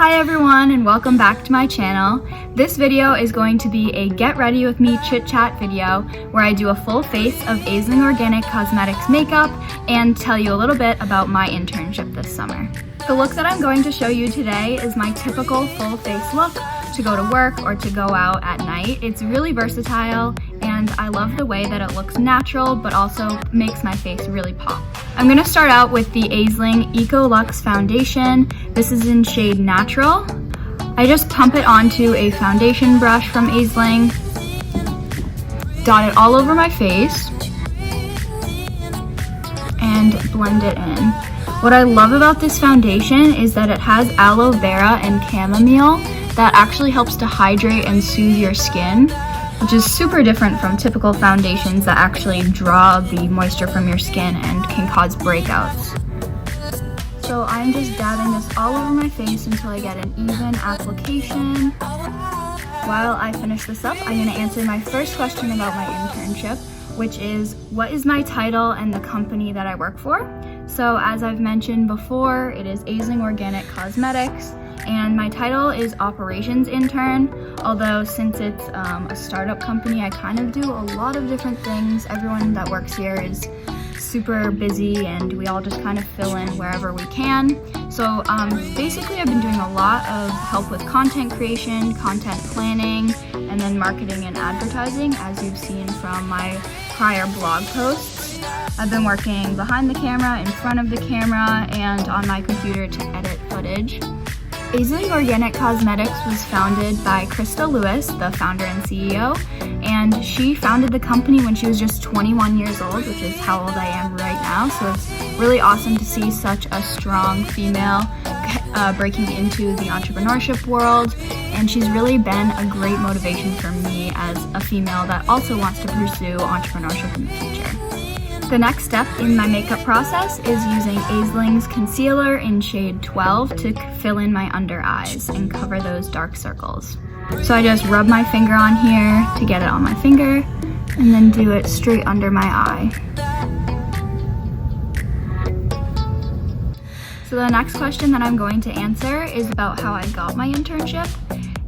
Hi everyone and welcome back to my channel. This video is going to be a get ready with me chit chat video where I do a full face of Aisling Organic Cosmetics makeup and tell you a little bit about my internship this summer. The look that I'm going to show you today is my typical full face look to go to work or to go out at night. It's really versatile and I love the way that it looks natural but also makes my face really pop. I'm going to start out with the Aisling Ecolux foundation. This is in shade Natural. I just pump it onto a foundation brush from Aisling, dot it all over my face, and blend it in. What I love about this foundation is that it has aloe vera and chamomile that actually helps to hydrate and soothe your skin, which is super different from typical foundations that actually draw the moisture from your skin and can cause breakouts. So I'm just dabbing this all over my face until I get an even application. While I finish this up, I'm going to answer my first question about my internship, which is what is my title and the company that I work for? So as I've mentioned before, it is Aisling Organic Cosmetics, and my title is Operations Intern, although since it's a startup company, I kind of do a lot of different things. Everyone that works here is super busy and we all just kind of fill in wherever we can. So basically I've been doing a lot of help with content creation, content planning, and then marketing and advertising, as you've seen from my prior blog posts. I've been working behind the camera, in front of the camera, and on my computer to edit footage. Aisling Organic Cosmetics was founded by Krista Lewis, the founder and CEO, and she founded the company when she was just 21 years old, which is how old I am right now. So it's really awesome to see such a strong female breaking into the entrepreneurship world, and she's really been a great motivation for me as a female that also wants to pursue entrepreneurship in the future. The next step in my makeup process is using Aisling's concealer in shade 12 to fill in my under eyes and cover those dark circles. So I just rub my finger on here to get it on my finger and then do it straight under my eye. So the next question that I'm going to answer is about how I got my internship.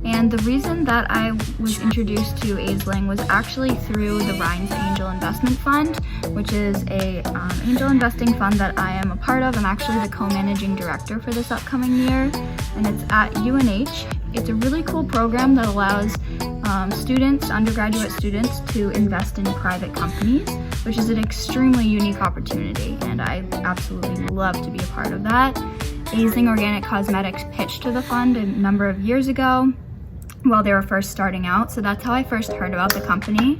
And the reason that I was introduced to Aisling was actually through the Rhines Angel Investment Fund, which is a angel investing fund that I am a part of. I'm actually the co-managing director for this upcoming year, and it's at UNH. It's a really cool program that allows students, undergraduate students, to invest in private companies, which is an extremely unique opportunity, and I absolutely love to be a part of that. Aisling Organic Cosmetics pitched to the fund a number of years ago while they were first starting out, so that's how I first heard about the company.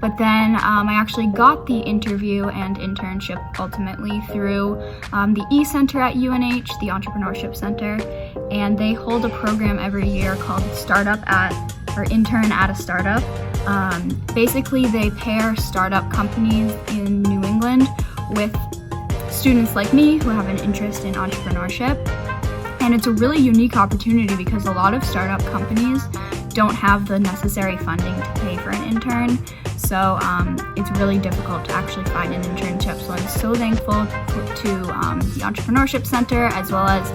But then I actually got the interview and internship ultimately through the E-Center at UNH, the Entrepreneurship Center, and they hold a program every year called Intern at a Startup. Basically, they pair startup companies in New England with students like me who have an interest in entrepreneurship. And it's a really unique opportunity because a lot of startup companies don't have the necessary funding to pay for an intern. So it's really difficult to actually find an internship. So I'm so thankful to the Entrepreneurship Center, as well as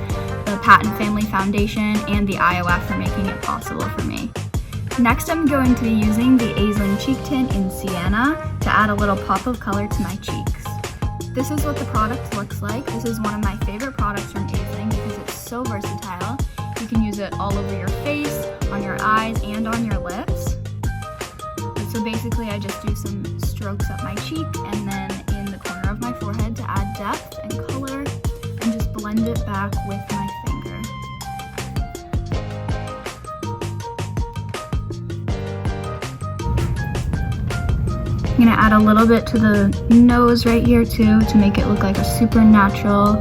the Patent Family Foundation and the IOF for making it possible for me. Next, I'm going to be using the Aisling Cheek Tint in Sienna to add a little pop of color to my cheeks. This is what the product looks like. This is one of my favorite products from Aisling because it's so versatile. You can use it all over your face, on your eyes, and on your lips. So basically I just do some strokes up my cheek and then in the corner of my forehead to add depth and color, and just blend it back with my finger. I'm gonna add a little bit to the nose right here too to make it look like a super natural,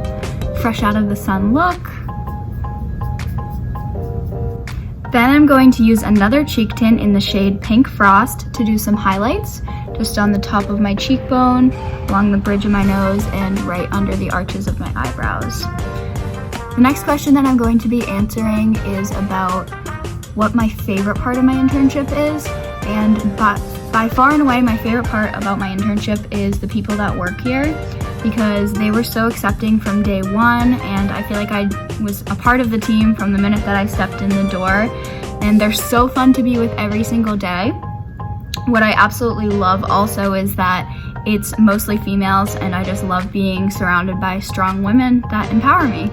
fresh out of the sun look. Then I'm going to use another cheek tint in the shade Pink Frost to do some highlights, just on the top of my cheekbone, along the bridge of my nose, and right under the arches of my eyebrows. The next question that I'm going to be answering is about what my favorite part of my internship is, and by far and away my favorite part about my internship is the people that work here. because they were so accepting from day one, and I feel like I was a part of the team from the minute that I stepped in the door, and they're so fun to be with every single day. What I absolutely love also is that it's mostly females, and I just love being surrounded by strong women that empower me.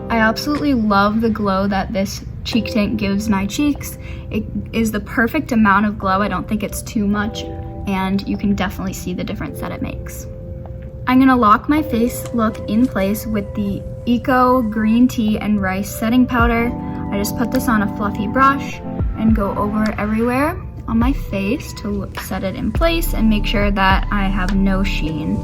I absolutely love the glow that this cheek tint gives my cheeks. It is the perfect amount of glow. I don't think it's too much, and you can definitely see the difference that it makes. I'm gonna lock my face look in place with the Eco Green Tea and Rice Setting Powder. I just put this on a fluffy brush and go over it everywhere on my face to set it in place and make sure that I have no sheen.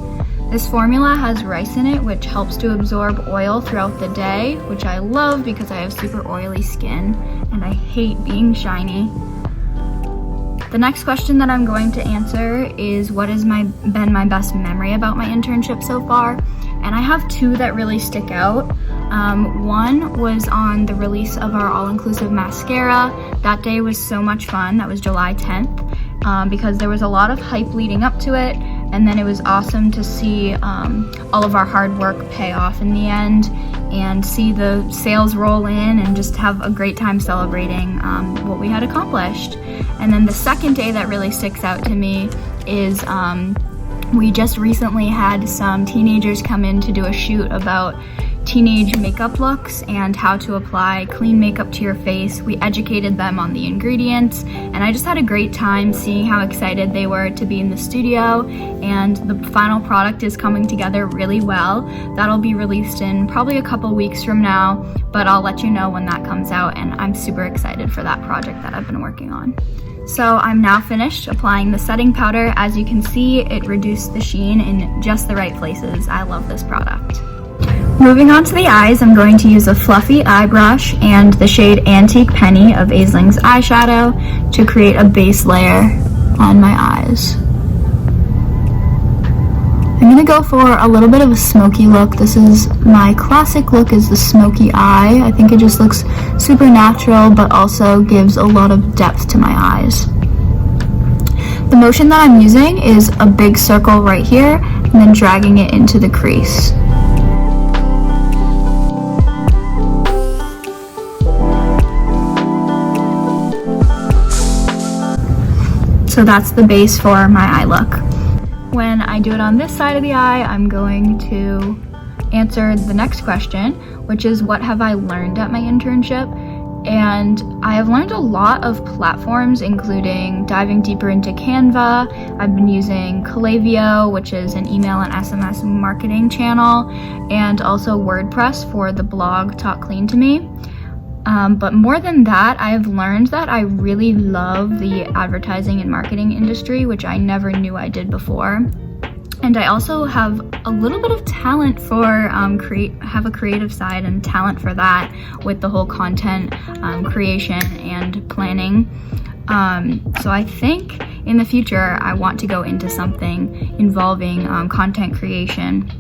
This formula has rice in it, which helps to absorb oil throughout the day, which I love because I have super oily skin and I hate being shiny. The next question that I'm going to answer is what has been my best memory about my internship so far? And I have two that really stick out. One was on the release of our all-inclusive mascara. That day was so much fun. That was July 10th because there was a lot of hype leading up to it, and then it was awesome to see all of our hard work pay off in the end and see the sales roll in and just have a great time celebrating what we had accomplished. And then the second day that really sticks out to me is we just recently had some teenagers come in to do a shoot about teenage makeup looks and how to apply clean makeup to your face. We educated them on the ingredients, and I just had a great time seeing how excited they were to be in the studio, and the final product is coming together really well. That'll be released in probably a couple weeks from now, but I'll let you know when that comes out, and I'm super excited for that project that I've been working on. So I'm now finished applying the setting powder. As you can see, it reduced the sheen in just the right places. I love this product. Moving on to the eyes, I'm going to use a fluffy eye brush and the shade Antique Penny of Aisling's eyeshadow to create a base layer on my eyes. I'm going to go for a little bit of a smoky look. This is my classic look, is the smoky eye. I think it just looks super natural, but also gives a lot of depth to my eyes. The motion that I'm using is a big circle right here and then dragging it into the crease. So that's the base for my eye look. When I do it on this side of the eye, I'm going to answer the next question, which is what have I learned at my internship? And I have learned a lot of platforms, including diving deeper into Canva. I've been using Klaviyo, which is an email and SMS marketing channel, and also WordPress for the blog Talk Clean to Me. But more than that, I've learned that I really love the advertising and marketing industry, which I never knew I did before. And I also have a little bit of talent for have a creative side and talent for that with the whole content creation and planning. So I think in the future I want to go into something involving content creation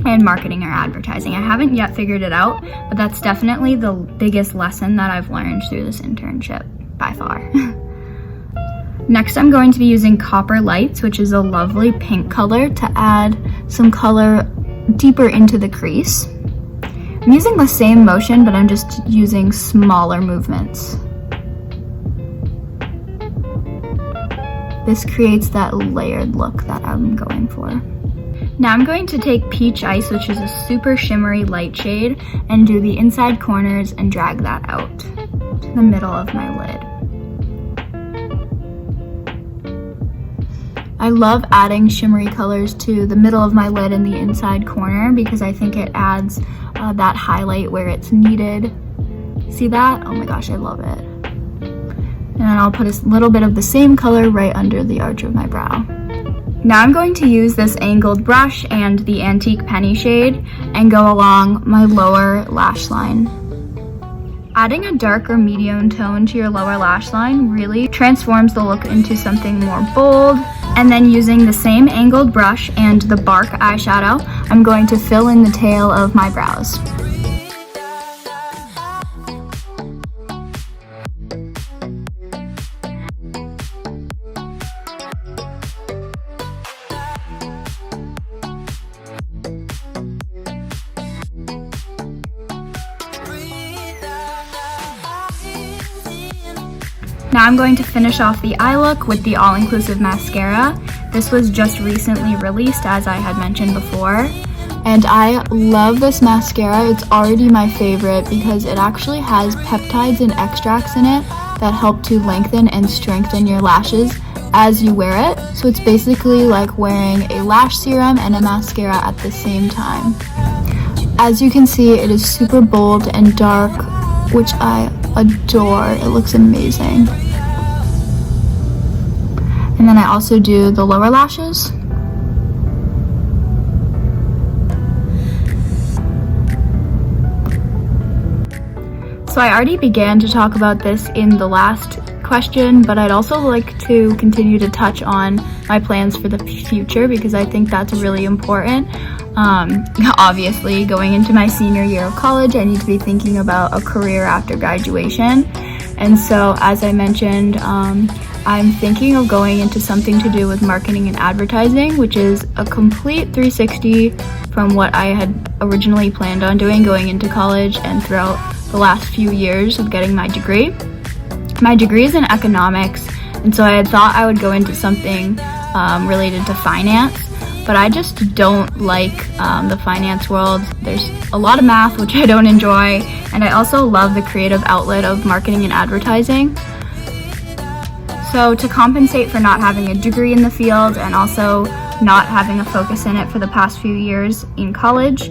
and marketing or advertising. I haven't yet figured it out, but that's definitely the biggest lesson that I've learned through this internship by far. Next, I'm going to be using Copper Lights, which is a lovely pink color, to add some color deeper into the crease. I'm using the same motion, but I'm just using smaller movements. This creates that layered look that I'm going for. Now I'm going to take Peach Ice, which is a super shimmery light shade, and do the inside corners and drag that out to the middle of my lid. I love adding shimmery colors to the middle of my lid and the inside corner because I think it adds that highlight where it's needed. See that? Oh my gosh, I love it. And then I'll put a little bit of the same color right under the arch of my brow. Now I'm going to use this angled brush and the Antique Penny shade and go along my lower lash line. Adding a darker medium tone to your lower lash line really transforms the look into something more bold. And then using the same angled brush and the Bark eyeshadow, I'm going to fill in the tail of my brows. now I'm going to finish off the eye look with the all-inclusive mascara. This was just recently released, as I had mentioned before. And I love this mascara. It's already my favorite because it actually has peptides and extracts in it that help to lengthen and strengthen your lashes as you wear it. So it's basically like wearing a lash serum and a mascara at the same time. As you can see, it is super bold and dark, which I adore. It looks amazing. And then I also do the lower lashes. So I already began to talk about this in the last question, but I'd also like to continue to touch on my plans for the future because I think that's really important. Obviously, going into my senior year of college, I need to be thinking about a career after graduation. And so, as I mentioned, I'm thinking of going into something to do with marketing and advertising, which is a complete 360 from what I had originally planned on doing going into college and throughout the last few years of getting my degree. My degree is in economics, and so I had thought I would go into something related to finance, but I just don't like the finance world. There's a lot of math, which I don't enjoy, and I also love the creative outlet of marketing and advertising. So to compensate for not having a degree in the field and also not having a focus in it for the past few years in college,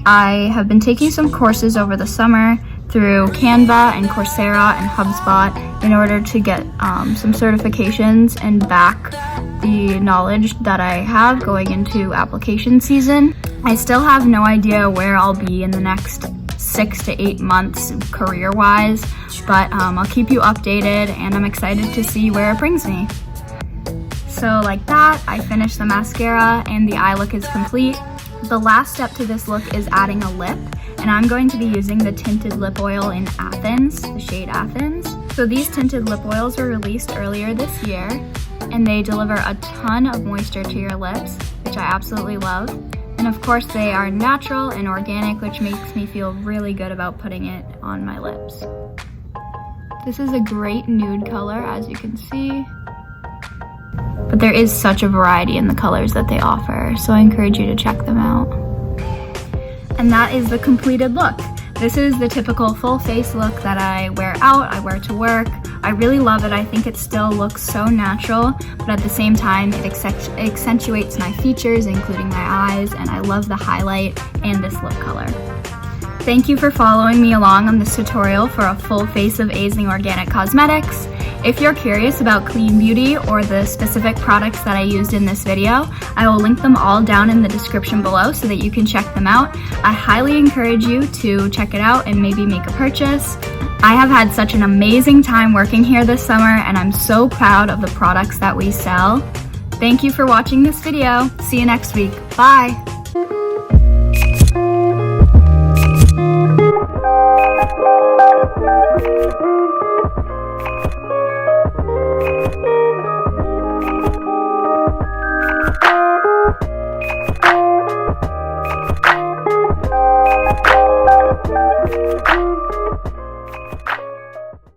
I have been taking some courses over the summer through Canva and Coursera and HubSpot in order to get some certifications and back the knowledge that I have going into application season. I still have no idea where I'll be in the next 6 to 8 months career-wise, but I'll keep you updated and I'm excited to see where it brings me. So like that, I finished the mascara and the eye look is complete. The last step to this look is adding a lip, and I'm going to be using the Tinted Lip Oil in Athens, the shade Athens. So these tinted lip oils were released earlier this year, and they deliver a ton of moisture to your lips, which I absolutely love. And of course they are natural and organic, which makes me feel really good about putting it on my lips. This is a great nude color, as you can see. But there is such a variety in the colors that they offer, so I encourage you to check them out. And that is the completed look. This is the typical full face look that I wear out, I wear to work. I really love it. I think it still looks so natural, but at the same time, it accentuates my features, including my eyes, and I love the highlight and this lip color. Thank you for following me along on this tutorial for a full face of Aisling Organic Cosmetics. If you're curious about clean beauty or the specific products that I used in this video, I will link them all down in the description below so that you can check them out. I highly encourage you to check it out and maybe make a purchase. I have had such an amazing time working here this summer and I'm so proud of the products that we sell. Thank you for watching this video. See you next week. Bye!